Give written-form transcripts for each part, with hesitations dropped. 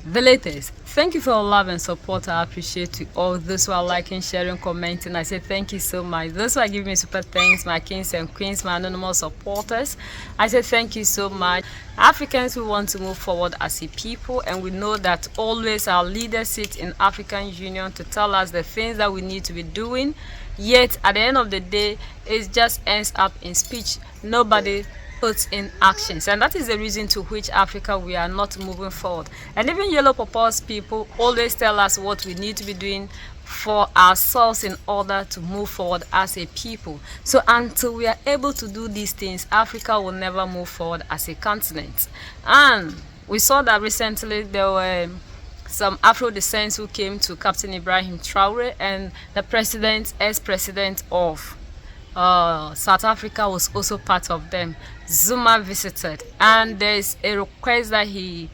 The latest. Thank you for your love and support. I appreciate you all. Those who are liking, sharing, commenting, I say thank you so much. Those who are giving me super thanks, my kings and queens, my anonymous supporters, I say thank you so much. Africans, we want to move forward as a people, and we know that always our leaders sit in African Union to tell us the things that we need to be doing. Yet at the end of the day, it just ends up in speech. Nobody puts in actions, and that is the reason to which Africa we are not moving forward. And even yellow purpose people always tell us what we need to be doing for ourselves in order to move forward as a people. So until we are able to do these things, Africa will never move forward as a continent. And we saw that recently there were some Afro descents who came to Captain Ibrahim Traore, and the president, ex-president of South Africa was also part of them. Zuma visited, and there's a request that he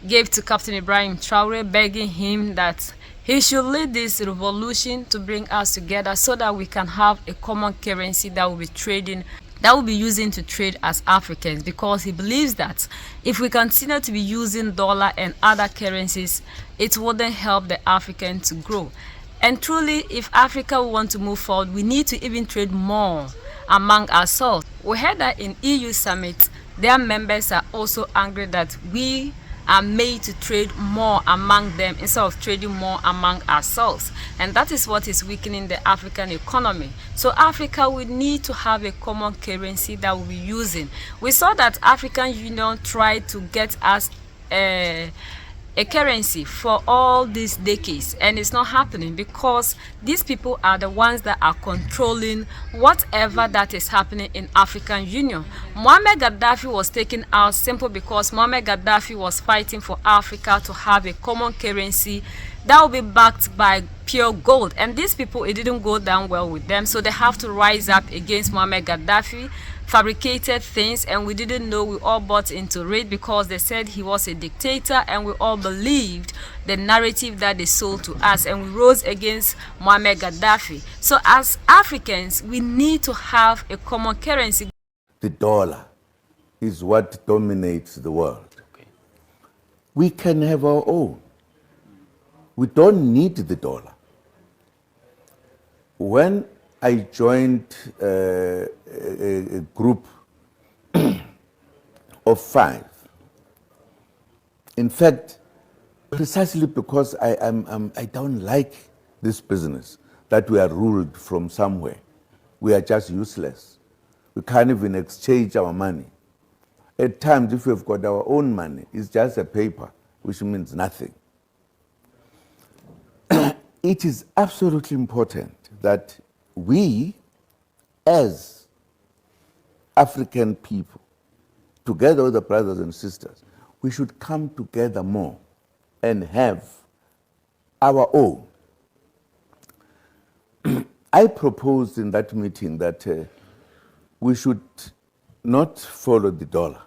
gave to Captain Ibrahim Traore, begging him that he should lead this revolution to bring us together so that we can have a common currency that will be trading, that will be using to trade as Africans, because he believes that if we continue to be using dollar and other currencies, it wouldn't help the African to grow. And truly, if Africa want to move forward, we need to even trade more among ourselves. We heard that in EU summit, their members are also angry that we are made to trade more among them instead of trading more among ourselves. And that is what is weakening the African economy. So Africa will need to have a common currency that we'll be using. We saw that African Union tried to get us a currency for all these decades, and it's not happening because these people are the ones that are controlling whatever that is happening in African Union. Muammar Gaddafi was taken out simply because Muammar Gaddafi was fighting for Africa to have a common currency that will be backed by pure gold, and these people, it didn't go down well with them, so they have to rise up against Muammar Gaddafi, fabricated things, and we didn't know. We all bought into it because they said he was a dictator, and we all believed the narrative that they sold to us, and we rose against Muammar Gaddafi. So as Africans, we need to have a common currency. The dollar is what dominates the world. We can have our own. We don't need the dollar. When I joined a group of 5. In fact, precisely because I don't like this business that we are ruled from somewhere. We are just useless. We can't even exchange our money. At times, if we've got our own money, it's just a paper, which means nothing. It is absolutely important that we, as African people, together with the brothers and sisters, we should come together more and have our own. I proposed in that meeting that we should not follow the dollar.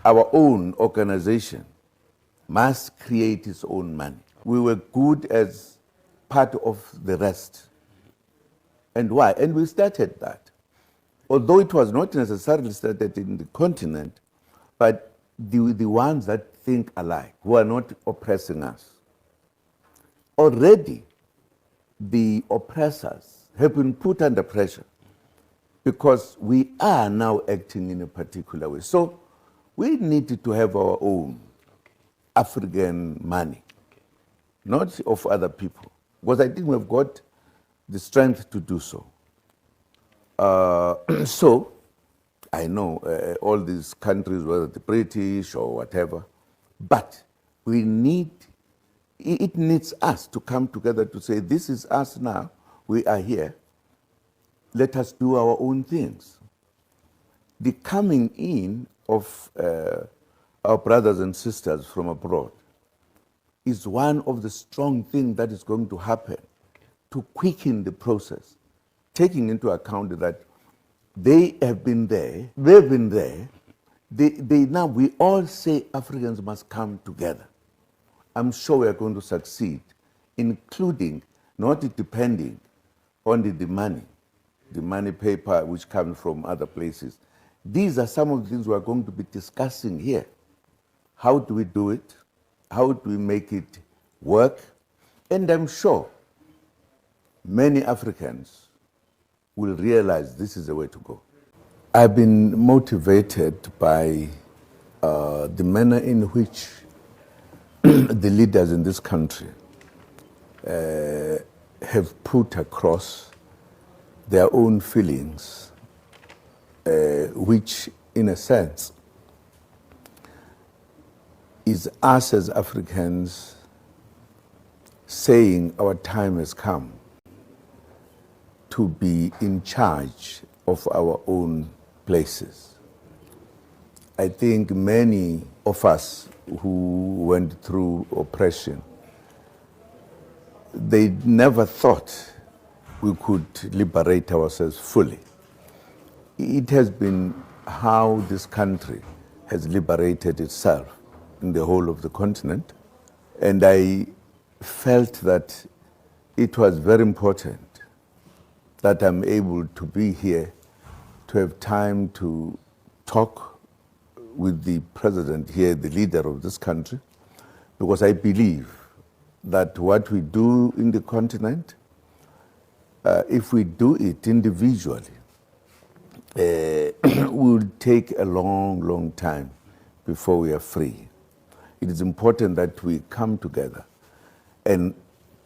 Our own organization must create its own money. We were good as part of the rest. And why? And we started that. Although it was not necessarily started in the continent, but the ones that think alike, who are not oppressing us. Already, the oppressors have been put under pressure because we are now acting in a particular way. So we need to have our own African money, not of other people, because I think we've got the strength to do so. So I know all these countries, whether the British or whatever, but we need, it needs us to come together to say, this is us now, we are here, let us do our own things. The coming in of our brothers and sisters from abroad is one of the strong things that is going to happen to quicken the process, taking into account that they have been there, they've been there, they now, we all say Africans must come together. I'm sure we are going to succeed, including not depending on the money paper which comes from other places. These are some of the things we are going to be discussing here. How do we do it? How do we make it work? And I'm sure many Africans will realize this is the way to go. I've been motivated by the manner in which the leaders in this country have put across their own feelings, which, in a sense, is us as Africans saying our time has come to be in charge of our own places. I think many of us who went through oppression, they never thought we could liberate ourselves fully. It has been how this country has liberated itself in the whole of the continent. And I felt that it was very important that I'm able to be here, to have time to talk with the president here, the leader of this country, because I believe that what we do in the continent, if we do it individually, will take a long, long time before we are free. It is important that we come together and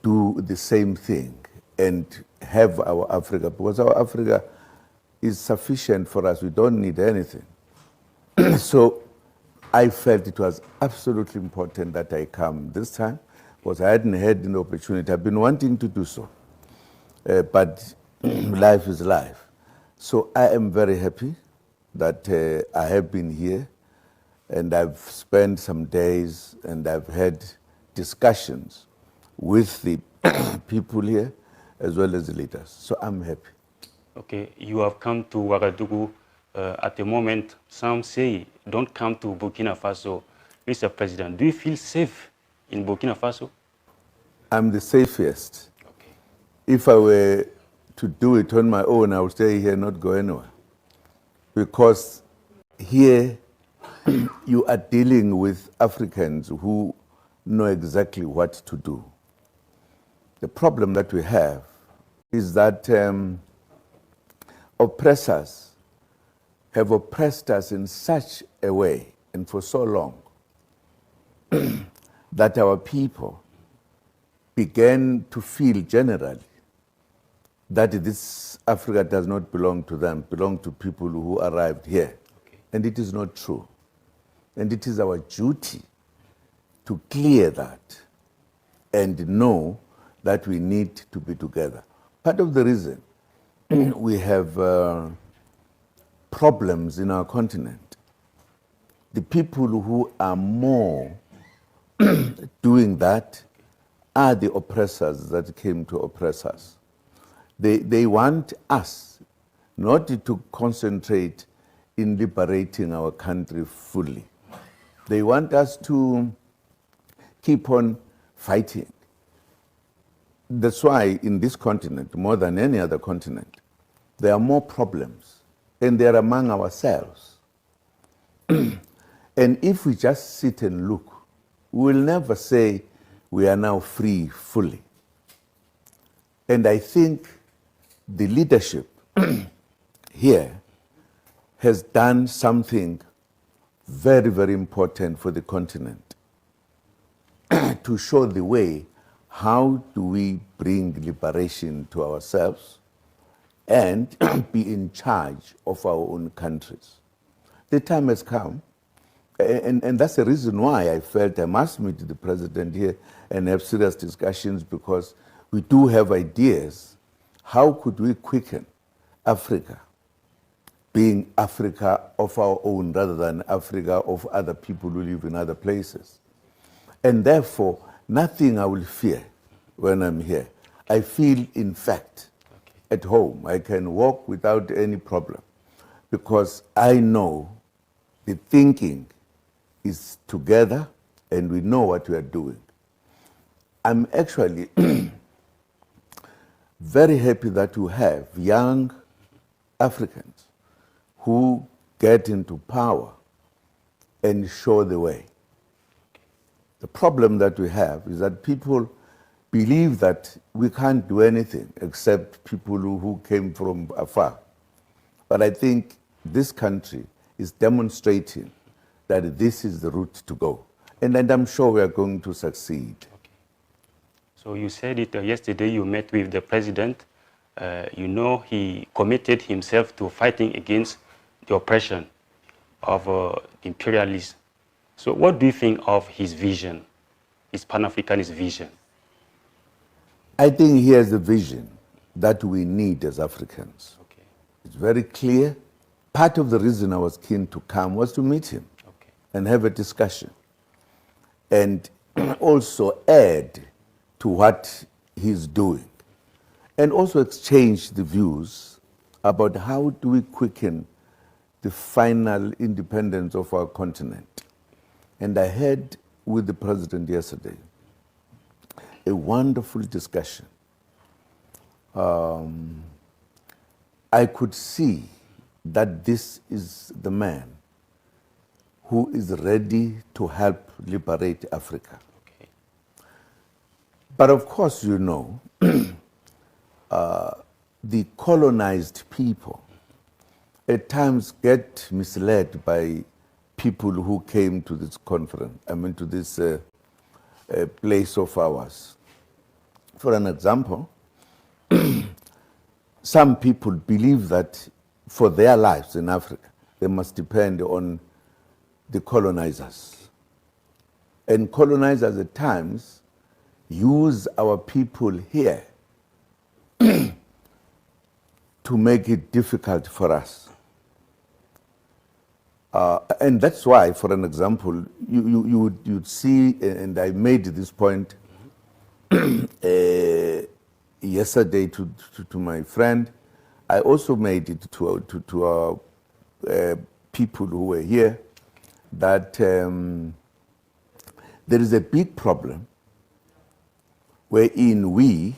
do the same thing and have our Africa, because our Africa is sufficient for us. We don't need anything. So I felt it was absolutely important that I come this time, because I hadn't had an opportunity. I've been wanting to do so, but life is life. So I am very happy that I have been here, and I've spent some days and I've had discussions with the people here as well as the leaders. So I'm happy. Okay, you have come to Ouagadougou at the moment. Some say don't come to Burkina Faso. Mr. President, do you feel safe in Burkina Faso? I'm the safest. Okay. If I were to do it on my own, I would stay here, not go anywhere. Because here you are dealing with Africans who know exactly what to do. The problem that we have is that oppressors have oppressed us in such a way and for so long that our people began to feel generally that this Africa does not belong to them, belong to people who arrived here. Okay. And it is not true. And it is our duty to clear that and know that we need to be together. Part of the reason we have problems in our continent, the people who are more doing that are the oppressors that came to oppress us. They want us not to concentrate in liberating our country fully. They want us to keep on fighting. That's why in this continent, more than any other continent, there are more problems, and they're among ourselves. And if we just sit and look, we will never say we are now free fully. And I think the leadership here has done something very, very important for the continent to show the way. How do we bring liberation to ourselves and be in charge of our own countries? The time has come, and that's the reason why I felt I must meet the president here and have serious discussions, because we do have ideas. How could we quicken Africa, being Africa of our own rather than Africa of other people who live in other places? And therefore, nothing I will fear when I'm here. I feel, in fact, at home. I can walk without any problem, because I know the thinking is together and we know what we are doing. I'm actually very happy that you have young Africans who get into power and show the way. The problem that we have is that people believe that we can't do anything except people who came from afar. But I think this country is demonstrating that this is the route to go. And I'm sure we are going to succeed. Okay. So you said it yesterday, you met with the president. You know, he committed himself to fighting against the oppression of imperialism. So what do you think of his vision, his Pan-Africanist vision? I think he has a vision that we need as Africans. Okay. It's very clear. Part of the reason I was keen to come was to meet him and have a discussion and also add to what he's doing and also exchange the views about how do we quicken the final independence of our continent. And I had with the president yesterday a wonderful discussion. I could see that this is the man who is ready to help liberate Africa. Okay. But of course, you know, the colonized people at times get misled by people who came to this conference, to this place of ours. For an example, some people believe that for their lives in Africa, they must depend on the colonizers. And colonizers at times use our people here to make it difficult for us. And that's why, for an example, you'd see, and I made this point yesterday to my friend. I also made it to our people who were here, that there is a big problem wherein we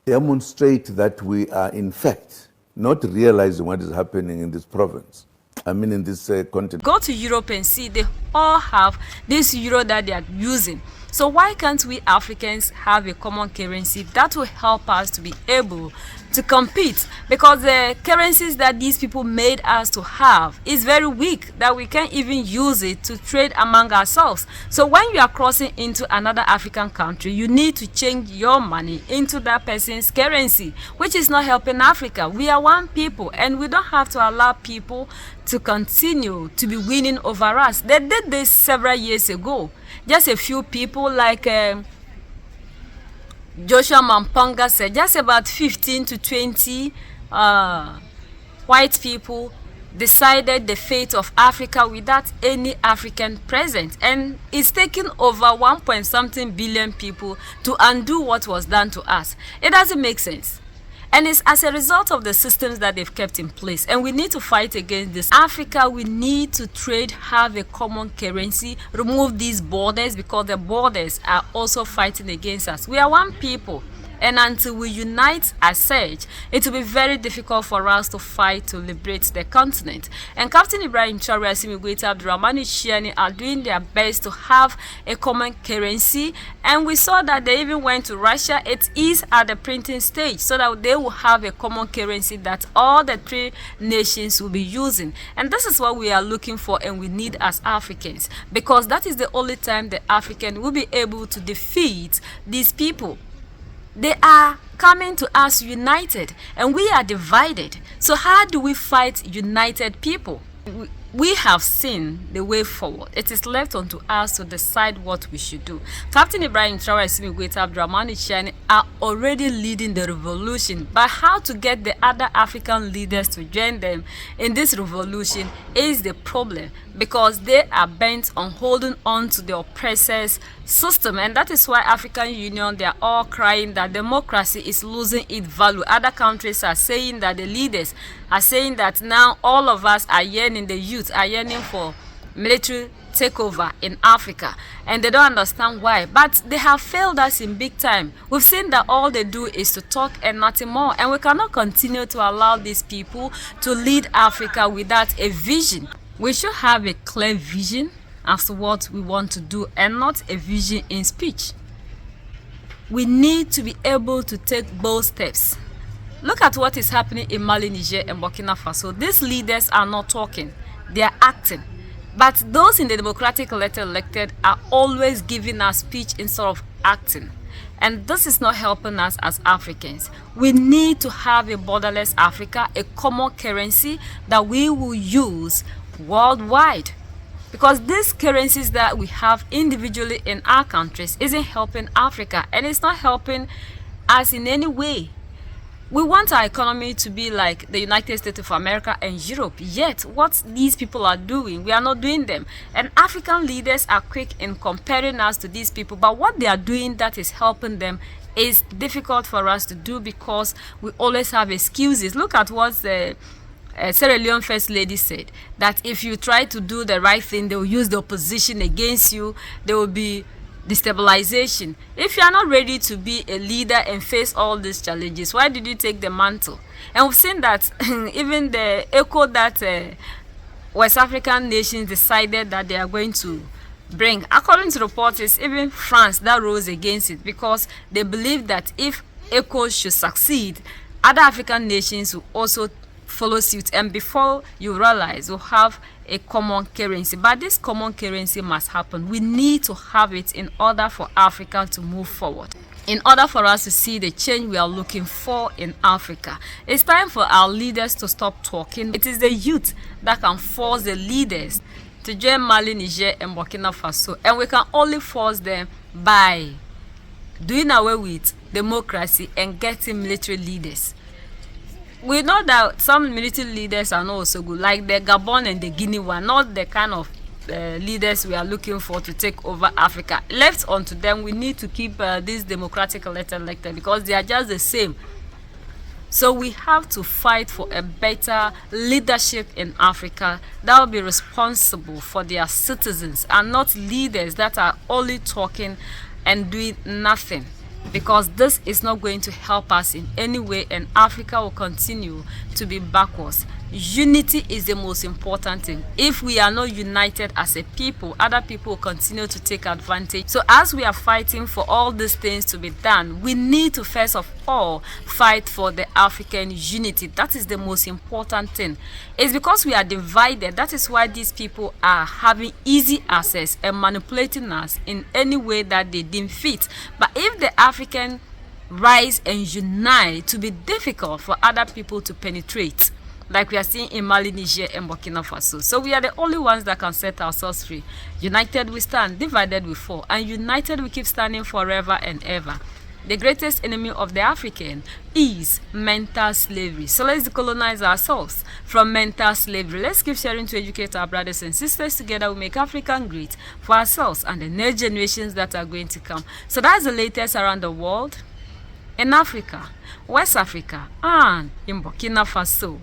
demonstrate that we are in fact not realizing what is happening in this province. In this continent. Go to Europe and see they all have this euro that they are using. So why can't we Africans have a common currency that will help us to be able to compete? Because the currencies that these people made us to have is very weak, that we can't even use it to trade among ourselves. So when you are crossing into another African country, you need to change your money into that person's currency, which is not helping Africa. We are one people, and we don't have to allow people to continue to be winning over us. They did this several years ago. Just a few people like Joshua Mamponga said, just about 15 to 20 white people decided the fate of Africa without any African present. And it's taken over 1.something billion people to undo what was done to us. It doesn't make sense. And it's as a result of the systems that they've kept in place. And we need to fight against this. Africa, we need to trade, have a common currency, remove these borders, because the borders are also fighting against us. We are one people. And until we unite as such, it will be very difficult for us to fight to liberate the continent. And Captain Ibrahim Traore, Asimi Abdurrahmani Chiani are doing their best to have a common currency. And we saw that they even went to Russia. It is at the printing stage, so that they will have a common currency that all the three nations will be using. And this is what we are looking for and we need as Africans, because that is the only time the African will be able to defeat these people. They are coming to us united and we are divided. So how do we fight united people? We have seen the way forward. It is left unto us to decide what we should do. Captain Ibrahim Traore, Asimi Abdurrahmani Chiani are already leading the revolution. But how to get the other African leaders to join them in this revolution is the problem, because they are bent on holding on to the oppressors' system. And that is why African Union, they are all crying that democracy is losing its value. Other countries are saying that the leaders are saying that now all of us are yearning, the youth are yearning for military takeover in Africa, and they don't understand why. But they have failed us in big time. We've seen that all they do is to talk and nothing more, and we cannot continue to allow these people to lead Africa without a vision. We should have a clear vision as to what we want to do and not a vision in speech. We need to be able to take bold steps. Look at what is happening in Mali, Niger, and Burkina Faso. These leaders are not talking, they are acting. But those in the democratic elected are always giving us speech instead of acting. And this is not helping us as Africans. We need to have a borderless Africa, a common currency that we will use worldwide. Because these currencies that we have individually in our countries isn't helping Africa, and it's not helping us in any way. We want our economy to be like the United States of America and Europe, yet what these people are doing, we are not doing them. And African leaders are quick in comparing us to these people, but what they are doing that is helping them is difficult for us to do because we always have excuses. Look at what the Sierra Leone First Lady said, that if you try to do the right thing, they will use the opposition against you, there will be destabilization. If you are not ready to be a leader and face all these challenges, why did you take the mantle? And we've seen that even the echo that West African nations decided that they are going to bring, according to reports, is even France that rose against it because they believe that if ECO should succeed, other African nations will also follow suit, and before you realize, we'll have a common currency. But this common currency must happen. We need to have it in order for Africa to move forward, in order for us to see the change we are looking for in Africa. It's time for our leaders to stop talking. It is the youth that can force the leaders to join Mali, Niger, and Burkina Faso, and we can only force them by doing away with democracy and getting military leaders. We know that some military leaders are not also good, like the Gabon and the Guinea one, not the kind of leaders we are looking for to take over Africa. Left onto them, we need to keep these democratic elected because they are just the same. So we have to fight for a better leadership in Africa that will be responsible for their citizens and not leaders that are only talking and doing nothing. Because this is not going to help us in any way, and Africa will continue to be backwards. Unity is the most important thing. If we are not united as a people, other people will continue to take advantage. So as we are fighting for all these things to be done, we need to first of all fight for the African unity. That is the most important thing. It's because we are divided. That is why these people are having easy access and manipulating us in any way that they deem fit. But if the African rise and unite, to be difficult for other people to penetrate, like we are seeing in Mali, Niger, and Burkina Faso. So we are the only ones that can set ourselves free. United we stand, divided we fall, and united we keep standing forever and ever. The greatest enemy of the African is mental slavery. So let's decolonize ourselves from mental slavery. Let's keep sharing to educate our brothers and sisters. Together we make Africa great for ourselves and the next generations that are going to come. So that's the latest around the world, in Africa, West Africa, and in Burkina Faso.